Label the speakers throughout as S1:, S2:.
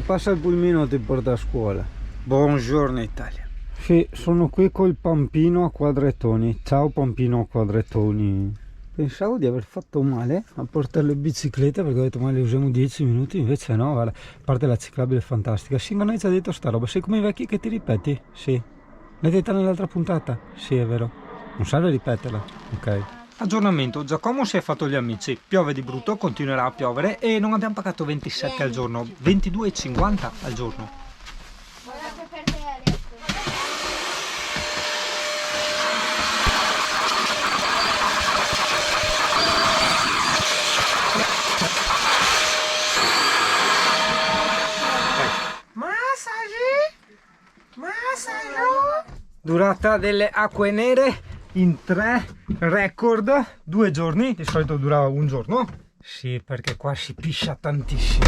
S1: passa il pulmino ti porta a scuola. Buongiorno Italia. Sì, sono qui col Pampino a quadrettoni. Ciao Pampino a quadrettoni. Pensavo di aver fatto male a portare le biciclette perché ho detto ma le usiamo 10 minuti, invece no, guarda, a parte la ciclabile è fantastica. Singo hai già detto sta roba, sei come i vecchi che ti ripeti? Sì. L'hai detta nell'altra puntata? Sì, è vero. Non serve ripeterla, ok. Aggiornamento, Giacomo si è fatto gli amici, piove di brutto, continuerà a piovere e non abbiamo pagato 27 al giorno, 22,50 al giorno.
S2: Guardate per te adesso.
S1: Durata delle acque nere in 3 record 2 giorni, di solito durava un giorno. Sì, perché qua si piscia tantissimo.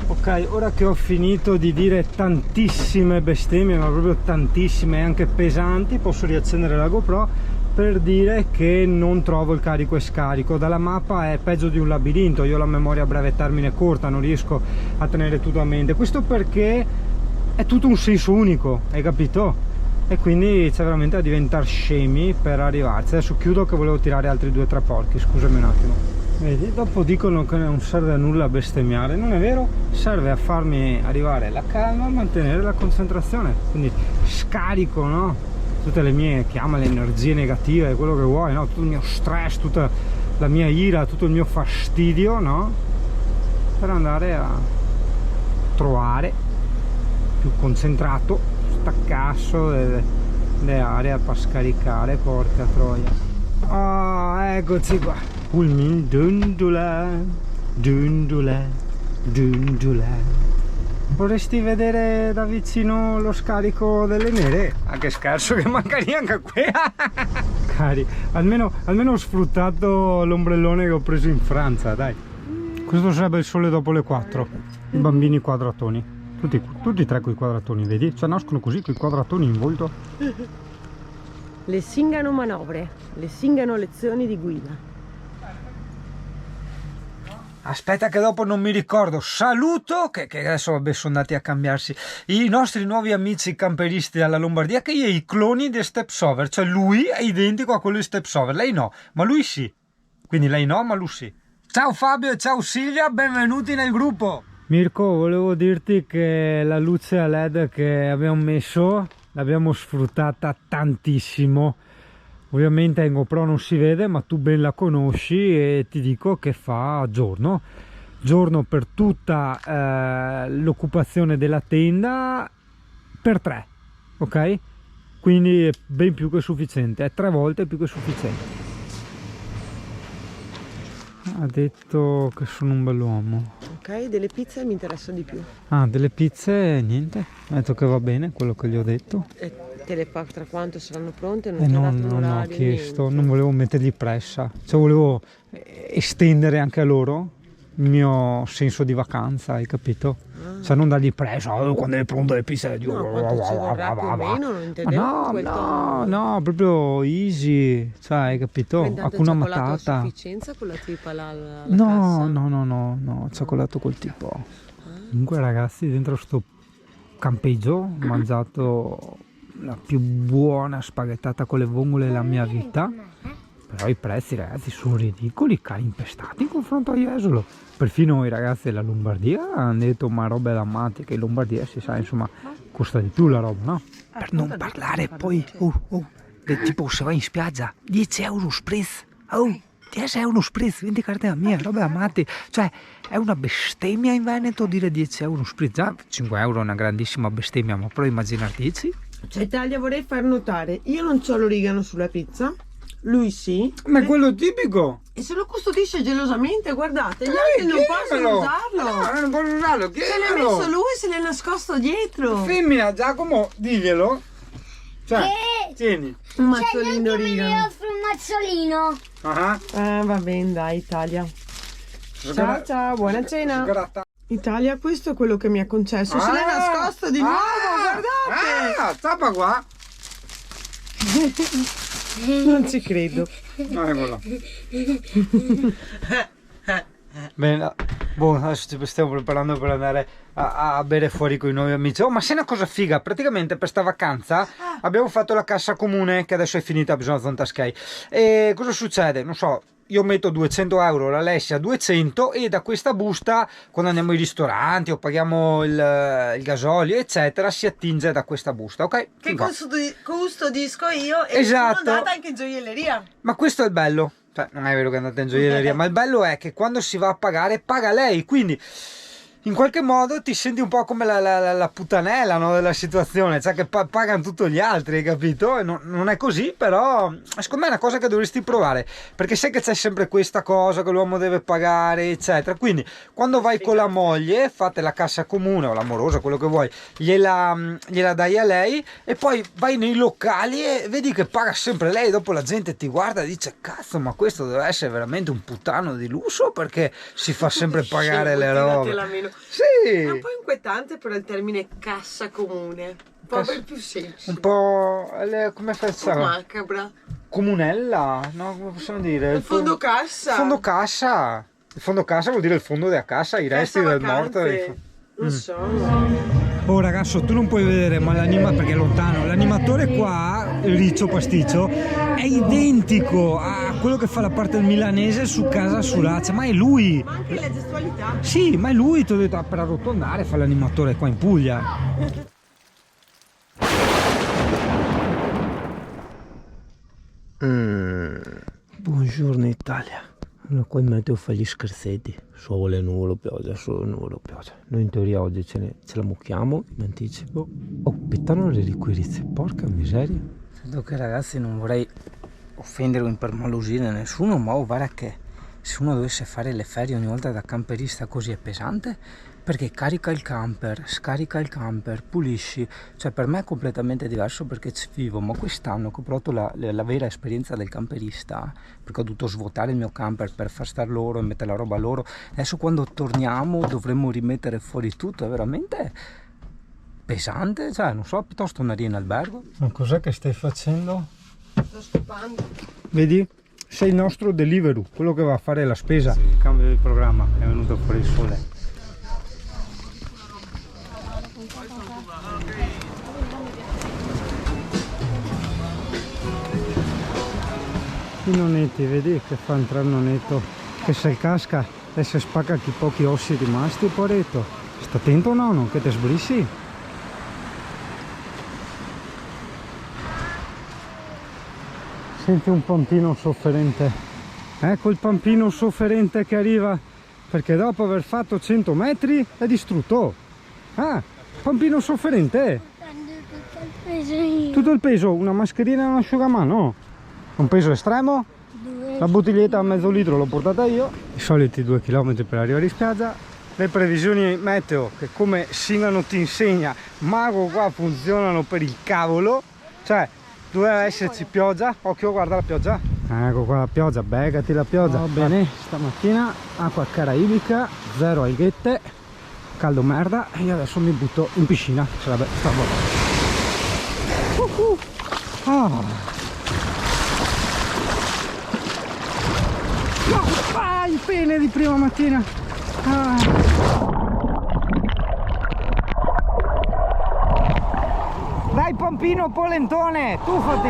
S1: Ok, ora che ho finito di dire tantissime bestemmie, ma proprio tantissime, anche pesanti, posso riaccendere la GoPro per dire che non trovo il carico e scarico. Dalla mappa è peggio di un labirinto, io ho la memoria a breve termine corta, non riesco a tenere tutto a mente. Questo perché è tutto un senso unico, hai capito? E quindi c'è veramente da diventare scemi per arrivarci. Adesso chiudo che volevo tirare altri 2 o 3 porchi, scusami un attimo. Vedi, dopo dicono che non serve a nulla bestemmiare, non è vero, serve a farmi arrivare la calma, a mantenere la concentrazione, quindi scarico, no? Tutte le mie, chiamale energie negative, quello che vuoi, no? Tutto il mio stress, tutta la mia ira, tutto il mio fastidio, no? Per andare a trovare più concentrato staccasso le aree per scaricare, porca troia. Oh, eccoci qua. Pulmin dundula, dundula, dundula. Vorresti vedere da vicino lo scarico delle nere? Ah, che scherzo, che mancaria anche qui. Cari, almeno ho sfruttato l'ombrellone che ho preso in Francia, dai. Questo sarebbe il sole dopo le 4. I bambini quadratoni. Tutti e 3 con i quadratoni, vedi? Cioè nascono così, con i quadratoni in volto.
S3: Le singano manovre, le singano lezioni di guida.
S1: Aspetta che dopo non mi ricordo. Saluto, che adesso vabbè sono andati a cambiarsi, i nostri nuovi amici camperisti dalla Lombardia, che io i cloni di Stepsover. Cioè lui è identico a quello di Stepsover, lei no, ma lui sì. Quindi lei no, ma lui sì. Ciao Fabio e ciao Silvia, benvenuti nel gruppo. Mirko, volevo dirti che la luce a LED che abbiamo messo l'abbiamo sfruttata tantissimo. Ovviamente in GoPro non si vede, ma tu ben la conosci e ti dico che fa giorno per tutta l'occupazione della tenda per 3, ok? Quindi è ben più che sufficiente, è 3 volte più che sufficiente. Ha detto che sono un bell'uomo.
S3: Ok, delle pizze mi interessa di più.
S1: Ah, delle pizze niente, ha detto che va bene quello che gli ho detto.
S3: E te le fa tra quanto saranno pronte?
S1: Non, non ho chiesto, niente. Non volevo mettergli pressa, cioè volevo estendere anche a loro il mio senso di vacanza, hai capito? Cioè non dargli pressa, quando è pronto le pizze
S3: no, quanto ci vorrà più o meno, non intendevo
S1: no, proprio easy, cioè hai capito? Hakuna Matata.
S3: A sufficienza con la tripa alla
S1: no, no, cioccolato col tipo. Comunque ragazzi, dentro sto campeggio ho mangiato la più buona spaghettata con le vongole della mia vita. Però i prezzi ragazzi sono ridicoli, cari impestati in confronto a Jesolo. Perfino i ragazzi della Lombardia hanno detto ma roba da matti, che in Lombardia si sa insomma costa di più la roba, no? Per non parlare poi del tipo se vai in spiaggia 10 euro spritz, 10 euro spritz, 20 carte da mia, roba da matti. Cioè è una bestemmia in Veneto dire 10 euro spritz. Già 5 euro è una grandissima bestemmia, ma però immaginartici.
S3: Cioè Italia, vorrei far notare, io non ho l'origano sulla pizza. Lui sì.
S1: Ma è quello tipico!
S3: E se lo custodisce gelosamente, guardate, gli altri non possono usarlo.
S1: No, non possono usarlo,
S3: se l'è messo lui, se l'è nascosto dietro.
S1: Femmina, Giacomo, diglielo. Cioè, tieni.
S3: Un mazzolino d'origano.
S2: Mi offre un mazzolino.
S3: Va bene, dai, Italia. Ciao, buona cena. Italia, questo è quello che mi ha concesso. Se l'è nascosto di nuovo, guardate.
S1: Tappa qua.
S3: Non ci credo.
S1: Eccolo. Bene, boh, adesso ci stiamo preparando per andare a bere fuori con i nuovi amici. Oh, ma sai una cosa figa? Praticamente per sta vacanza abbiamo fatto la cassa comune, che adesso è finita, bisogna Zontaskei. E cosa succede? Non so, io metto 200 euro, l'Alessia 200, e da questa busta, quando andiamo ai ristoranti o paghiamo il gasolio eccetera, si attinge da questa busta, ok?
S3: Che custodisco io e
S1: Esatto.
S3: sono andata anche in gioielleria.
S1: Ma questo è il bello, cioè non è vero che andate in gioielleria, ma il bello è che quando si va a pagare paga lei, quindi in qualche modo ti senti un po' come la puttanella, no, della situazione, cioè che pagano tutti gli altri, hai capito? E non è così, però secondo me è una cosa che dovresti provare, perché sai che c'è sempre questa cosa che l'uomo deve pagare eccetera, quindi quando vai con la moglie fate la cassa comune o l'amorosa, quello che vuoi, gliela dai a lei e poi vai nei locali e vedi che paga sempre lei, dopo la gente ti guarda e dice cazzo, ma questo deve essere veramente un puttano di lusso perché si fa sempre pagare le robe. Sì.
S3: È un po' inquietante però il termine cassa comune, un po' per più semplice,
S1: un po' come facciamo?
S3: macabra.
S1: Comunella, no? Come possiamo dire?
S3: Il fondo cassa.
S1: Fondo cassa. Il fondo cassa vuol dire il fondo della cassa, i resti del morto.
S3: Non so.
S1: Oh ragazzo, tu non puoi vedere, ma perché è lontano, l'animatore qua, il Riccio Pasticcio, è identico a quello che fa la parte del milanese su Casa Surace, ma è lui.
S3: Ma anche la gestualità.
S1: Sì, ma è lui, ti ho detto, per arrotondare fa l'animatore qua in Puglia. Buongiorno Italia. Qua in meteo fa gli scherzetti, sole, nuvolo, pioggia, sole, nuvolo, pioggia. Noi in teoria oggi ce la mucchiamo in anticipo. Oh, pettano le liquirizze, porca miseria. Credo che ragazzi non vorrei offendere o impermalosire nessuno, ma guarda che se uno dovesse fare le ferie ogni volta da camperista così è pesante, perché carica il camper, scarica il camper, pulisci, cioè per me è completamente diverso perché ci vivo, ma quest'anno che ho provato la vera esperienza del camperista, perché ho dovuto svuotare il mio camper per far star loro e mettere la roba loro, adesso quando torniamo dovremmo rimettere fuori tutto, è veramente pesante, cioè non so, piuttosto andare in albergo. Ma cos'è che stai facendo?
S3: Sto scopando.
S1: Vedi? Sei il nostro Deliveroo, quello che va a fare la spesa. Sì, cambio di programma, è venuto fuori il sole. I nonetti, vedi che fa entrare il nonetto, che se casca e se spacca i pochi ossi rimasti, poretto. Sta attento nonno, che te sbrissi. Senti un pampino sofferente, quel pampino sofferente che arriva perché dopo aver fatto 100 metri è distrutto. Ah, pampino sofferente.
S2: Prendo tutto il peso io.
S1: Tutto il peso, una mascherina e un asciugamano. Un peso estremo.
S2: 2.
S1: La bottiglietta a mezzo litro l'ho portata io. I soliti 2 km per arrivare in spiaggia. Le previsioni meteo che come Singano ti insegna, mago qua funzionano per il cavolo. Cioè doveva esserci pioggia, occhio, guarda la pioggia. Ecco qua la pioggia, beccati la pioggia. Va bene, stamattina acqua caraibica, 0 alghette, caldo merda, e io adesso mi butto in piscina, sarebbe stavolta. No, il pene di prima mattina. Dai pampino polentone, tuffati!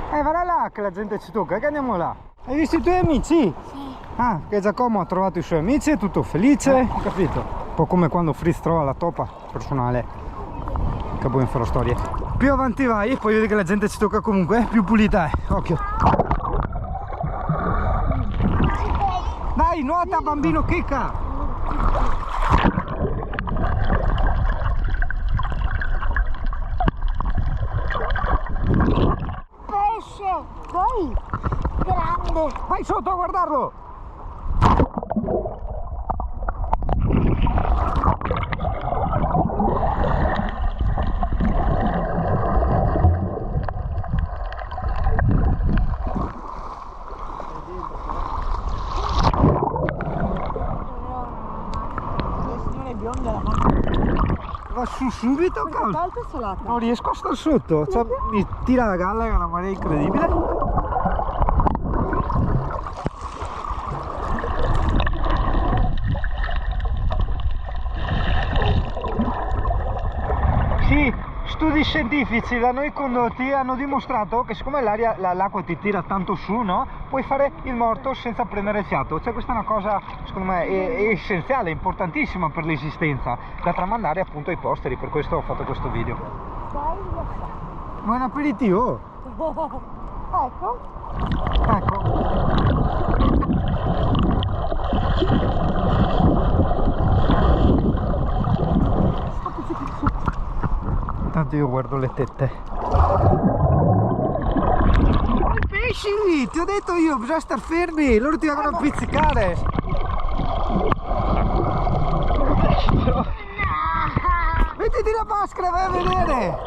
S1: Vai là che la gente ci tocca, che andiamo là. Hai visto i tuoi amici?
S2: Sì.
S1: Ah, che Giacomo ha trovato i suoi amici, è tutto felice, ho capito. Un po' come quando Fritz trova la topa personale, che poi farò storie. Più avanti vai, poi vedi che la gente ci tocca comunque, più pulita è, occhio. Dai, nuota bambino chicca!
S2: Vai, grande.
S1: Vai sotto a guardarlo. Va su subito, cavolo. Non riesco a star sotto, cioè, mi tira la galla che è una marea incredibile. scientifici da noi condotti hanno dimostrato che siccome l'acqua ti tira tanto su, no? Puoi fare il morto senza prendere fiato. Cioè questa è una cosa, secondo me, è essenziale, importantissima per l'esistenza, da tramandare appunto ai posteri, per questo ho fatto questo video. Buon aperitivo!
S3: Ecco.
S1: Intanto io guardo le tette. I pesci lì, ti ho detto io, bisogna star fermi, loro ti vengono a pizzicare. Mettiti la maschera, vai a vedere.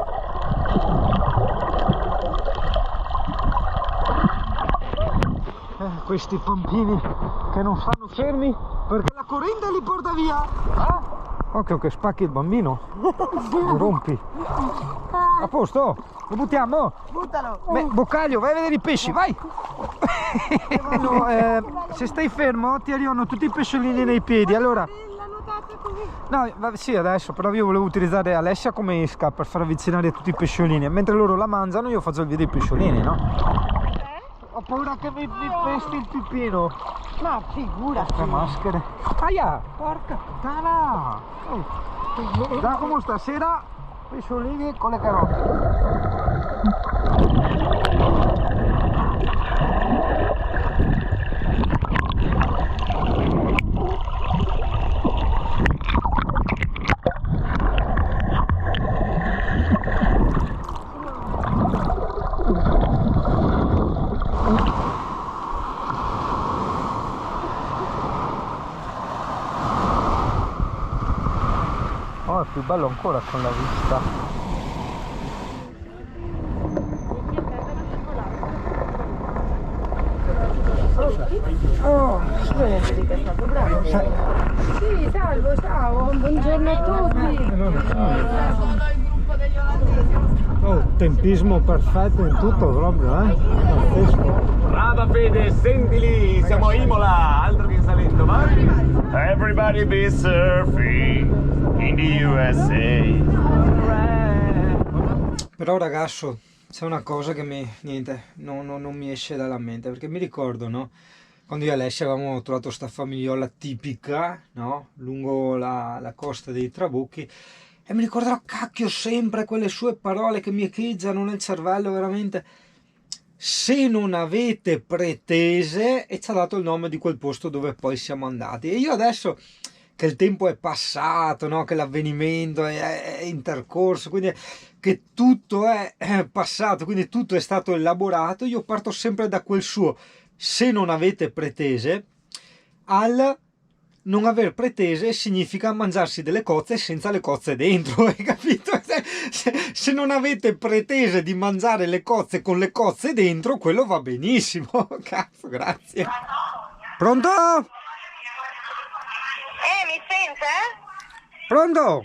S1: Questi bambini che non stanno fermi perché la corrente li porta via. Occhio che spacchi il bambino, lo rompi. A posto? Lo buttiamo?
S3: Buttalo.
S1: Boccaglio, vai a vedere i pesci, vai! Se stai fermo ti arrivano tutti i pesciolini nei piedi, allora...
S3: La nuotata così.
S1: No, sì adesso, però io volevo utilizzare Alessia come esca per far avvicinare tutti i pesciolini. Mentre loro la mangiano io faccio il video dei pesciolini, no? Ho paura che mi pesti il pipino.
S3: Ma figurati.
S1: Le maschere. Aia, porca puttana. Giacomo stasera pesciolini con le carote. Oh, è più bello ancora con la vista.
S3: Oh, vedi che è stato bravo. Sì, salvo, ciao, buongiorno a tutti.
S1: Oh, tempismo perfetto in tutto proprio, pazzesco.
S4: Brava Fede, senti lì, siamo a Imola, altro che in Salento, vai! Everybody be surfing in the USA.
S1: Però ragazzo, c'è una cosa che non mi esce dalla mente, perché mi ricordo, no? Quando io e Alessia avevamo trovato sta famigliola tipica, no? Lungo la costa dei Trabucchi, e mi ricorderò, cacchio, sempre quelle sue parole che mi echeggiano nel cervello, veramente. Se non avete pretese, e ci ha dato il nome di quel posto dove poi siamo andati. E io adesso che il tempo è passato, no? Che l'avvenimento è intercorso, quindi che tutto è passato, quindi tutto è stato elaborato, io parto sempre da quel suo se non avete pretese, al non aver pretese significa mangiarsi delle cozze senza le cozze dentro, hai capito? Se non avete pretese di mangiare le cozze con le cozze dentro, quello va benissimo. Cazzo, grazie. Pronto?
S5: Mi sente?
S1: Pronto?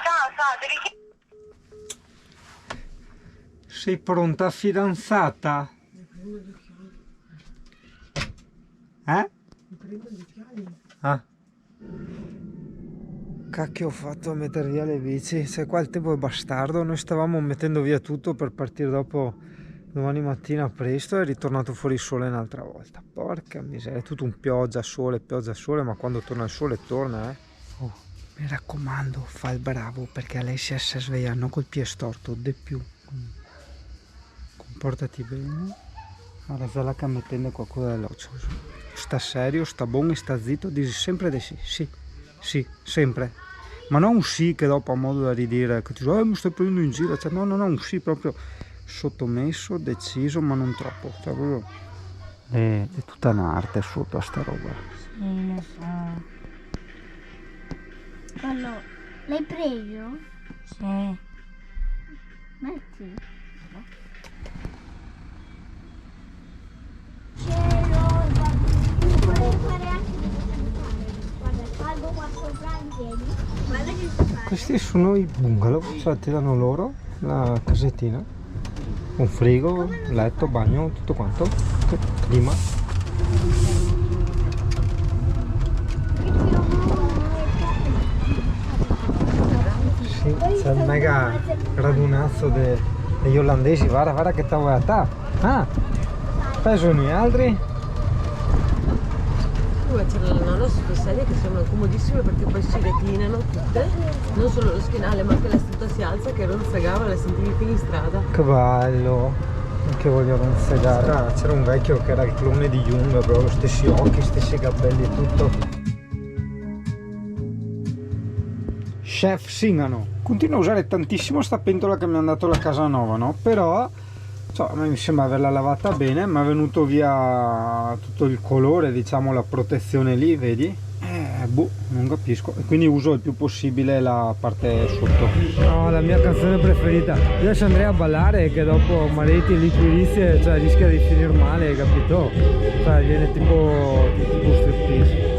S5: Ciao, devi...
S1: Sei pronta, fidanzata? Ah. Cacchio, ho fatto a mettere via le bici. Sai, qua il tempo è bastardo. Noi stavamo mettendo via tutto per partire dopo domani mattina presto. È ritornato fuori il sole un'altra volta. Porca miseria, è tutto un pioggia, sole, ma quando torna il sole torna, Oh, mi raccomando, fa il bravo, perché Alessia si sveglia non col piede storto, de più. Comportati bene. Guarda che mi prende qualcosa dell'occhio. Sta serio, sta buono e sta zitto, dici sempre di sì, sempre. Ma non un sì che dopo a modo da ridire, che ti dice, mi stai prendendo in giro, cioè, no, un sì proprio sottomesso, deciso, ma non troppo. Cioè, proprio... è tutta un'arte sotto a sta roba.
S2: Sì, lo so. Allora, l'hai preso? Sì. Metti.
S1: Questi sono i bungalow, cioè ti danno loro la casettina, un frigo, letto, bagno, tutto quanto, clima. Sì. c'è il mega radunazzo degli olandesi, guarda che tavolata. Ah, poi sono gli altri.
S3: C'era la nonna su sedie che sono comodissime perché poi si reclinano tutte, non solo lo schienale ma anche la seduta si alza che ronzagava, la sentivi qui in strada.
S1: Che bello, che voglio ronzagare. C'era un vecchio che era il clone di Jung, proprio stessi occhi, stessi capelli e tutto. Chef Singano. Continuo a usare tantissimo sta pentola che mi hanno dato la Casanova, no? Però a me mi sembra averla lavata bene, ma è venuto via tutto il colore, diciamo la protezione lì, vedi? Boh, non capisco. E quindi uso il più possibile la parte sotto. No, la mia canzone preferita. Io ci andrei a ballare che dopo maretti e liquidizie, cioè rischia di finire male, capito? Cioè viene tipo striptease.